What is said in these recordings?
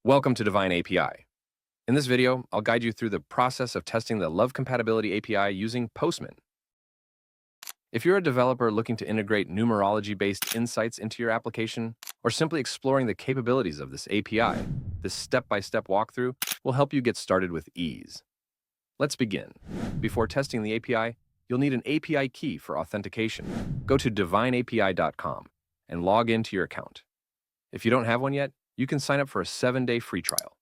Welcome to Divine API. In this video, I'll guide you through the process of testing the Love Compatibility API using Postman. If you're a developer looking to integrate numerology-based insights into your application, or simply exploring the capabilities of this API, this step-by-step walkthrough will help you get started with ease. Let's begin. Before testing the API, you'll need an API key for authentication. Go to divineapi.com and log into your account. If you don't have one yet, you can sign up for a 7-day free trial.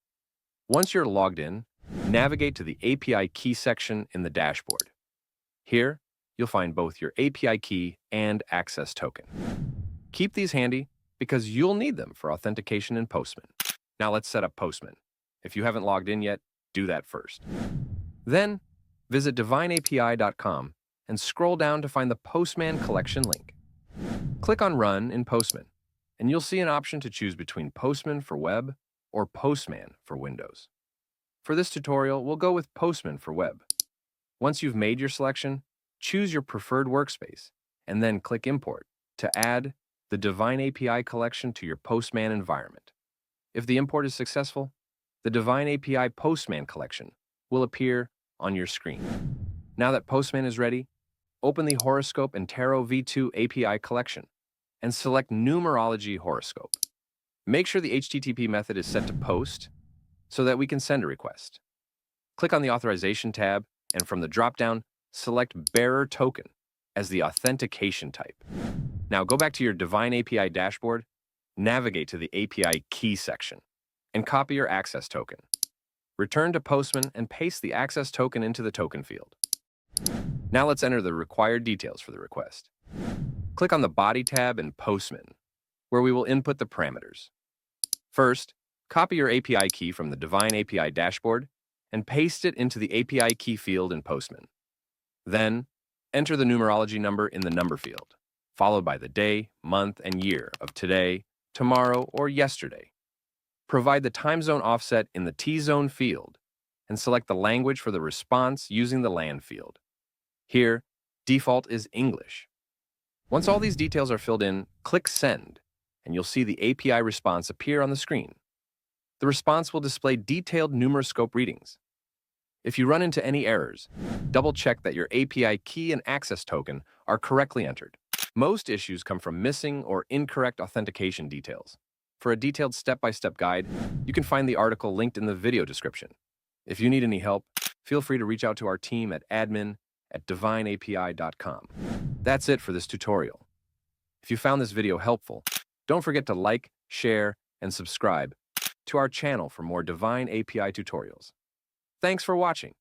Once you're logged in, navigate to the API key section in the dashboard. Here, you'll find both your API key and access token. Keep these handy because you'll need them for authentication in Postman. Now let's set up Postman. If you haven't logged in yet, do that first. Then, visit divineapi.com and scroll down to find the Postman Collection link. Click on Run in Postman, and you'll see an option to choose between Postman for Web or Postman for Windows. For this tutorial, we'll go with Postman for Web. Once you've made your selection, choose your preferred workspace, and then click Import to add the Divine API collection to your Postman environment. If the import is successful, the Divine API Postman Collection will appear on your screen. Now that Postman is ready, open the Horoscope and Tarot V2 API collection and select Numerology Horoscope. Make sure the HTTP method is set to POST so that we can send a request. Click on the Authorization tab, and from the drop-down, select Bearer Token as the authentication type. Now go back to your Divine API dashboard, navigate to the API key section, and copy your access token. Return to Postman and paste the access token into the token field. Now let's enter the required details for the request. Click on the Body tab in Postman, where we will input the parameters. First, copy your API key from the Divine API dashboard and paste it into the API key field in Postman. Then, enter the numerology number in the number field, followed by the day, month, and year of today, tomorrow, or yesterday. Provide the time zone offset in the T-zone field and select the language for the response using the land field. Here, default is English. Once all these details are filled in, click Send, and you'll see the API response appear on the screen. The response will display detailed Numeroscope readings. If you run into any errors, double-check that your API key and access token are correctly entered. Most issues come from missing or incorrect authentication details. For a detailed step-by-step guide, you can find the article linked in the video description. If you need any help, feel free to reach out to our team at admin@divineapi.com. That's it for this tutorial. If you found this video helpful, don't forget to like, share, and subscribe to our channel for more Divine API tutorials. Thanks for watching.